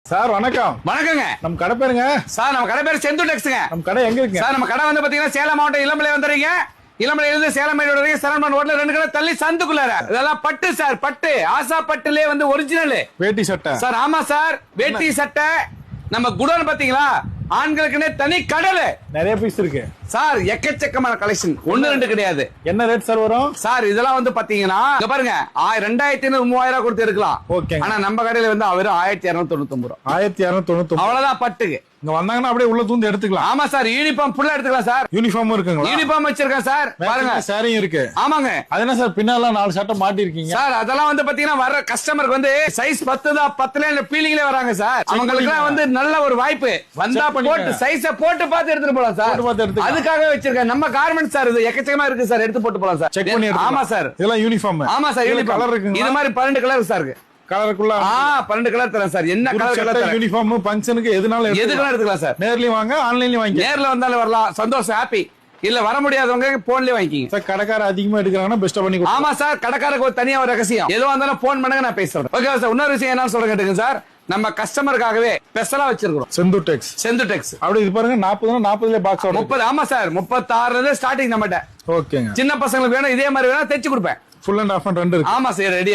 Sir வணக்கம். வணக்கங்க. நம்ம கடை பேருங்க சார், நம்ம கடை பேர் செந்து டெக்ஸ்ங்க. நம்ம கடை எங்க இருக்கு சார்? நம்ம கடை வந்து பாத்தீங்கன்னா சேலம் மாவட்டம் இளம்பிள்ளை வந்துறீங்க. இளம்பிள்ளை இருந்து சேலம் மேடு வரைக்கும் சரவணன் ரோட்ல 2 கடை தள்ளி சந்துக்குள்ளார. இதெல்லாம் பட்டு சார், பட்டு ஆசா பட்டுலே வந்து ஒரிஜினல் வேட்டி சட்டை சார். ஆமா சார், வேட்டி சட்டை. நம்ம குடோன் பாத்தீங்களா, ஆண்களுக்குன்னே தனி கடல் நிறைய பீஸ் இருக்கு சார். எக்கச்சக்கமான கலெக்ஷன், 1 2 கிடையாது. என்ன ரேட் சார் வரும் சார்? இதெல்லாம் வந்து பாத்தீங்கன்னா இங்க பாருங்க, 2500 3000 கொடுத்து எடுக்கலாம். ஓகே. ஆனா நம்ம கடையில வந்து வெறும் 1299 ரூபாய். 1299. அவ்வளவுதான் பட்டுக்கு. இங்க வந்தாங்கன்னா அப்படியே உள்ள தூந்து எடுத்துக்கலாம். ஆமா சார், யூனிஃபார்ம் ஃபுல்லா எடுத்துக்கலாம் சார். யூனிஃபார்ம் இருக்குங்களா? யூனிஃபார்ம் வச்சிருக்கேன் சார். பாருங்க, சாரியும் இருக்கு. ஆமாங்க. அது என்ன சார் பின்னால 4 சட்டை மாட்டி இருக்கீங்க சார்? அதெல்லாம் வந்து பாத்தீங்கன்னா வர கஸ்டமருக்கு வந்து சைஸ் 10 தான், 10ல ஃபீலிங்ல வராங்க சார். அவங்களுக்கு வந்து நல்ல ஒரு வாய்ப்பு. வந்தா போட்டு சைஸ போட்டு பார்த்து எடுத்துட்டு போலாம் சார். அதுக்காக வச்சிருக்கேன். நம்ம கார்மெண்ட்ஸ் சார், இது எக்கச்சக்கமா இருக்கு சார். எடுத்து போட்டு போலாம் சார். செக் பண்ணி எடுத்து. ஆமா சார், இதெல்லாம் யூனிஃபார்ம். ஆமா சார், யூனிஃபார்ம் கலர் இருக்கு. இது மாதிரி 12 கலர் சார் இருக்கு. கலருக்குள்ள 12 கலர் தரேன் சார். என்ன கலர் யூனிஃபார்ம் ஃபங்க்ஷனுக்கு எதுனால எடுத்துக்கலாம் சார். நேர்லயும் வாங்க, ஆன்லைன்லயும் வாங்க. நேர்ல வந்தாலும் வரலாம், சந்தோஷம், ஹாப்பி. இல்ல வர முடியாதவங்க போன்லயே வாங்கிக்கிங்க சார். கடைக்கார அதிகமா எடுக்கிறாங்கன்னா பெஸ்டா பண்ணி கொடுங்க. ஆமா சார், கடைக்காரருக்கு ஒரு தனியா ஒரு ரகசியம். எதுவா இருந்தாலும் போன் பண்ணுங்க, நான் பேசுறேன். Okay sir. இன்னொரு விஷயம் என்ன சொல்ல கேட்டுங்க சார், நம்ம கஸ்டமருக்காகவே ஸ்பெஷலா வச்சிருக்கோம் செந்து டெக்ஸ். செந்து டெக்ஸ். அப்படி இது பாருங்க, 40 பாக்ஸ் 30. ஆமா சார், 36 இருந்து ஸ்டார்டிங் நம்மகிட்ட. ஓகேங்க. சின்ன பசங்களுக்கு வேணும், இதே மாதிரி வேணும், தைச்சு கொடுப்பேன். ஃபுல் அண்ட் ஆஃப் ரெண்டு இருக்கு. ஆமா சார், ரெடி.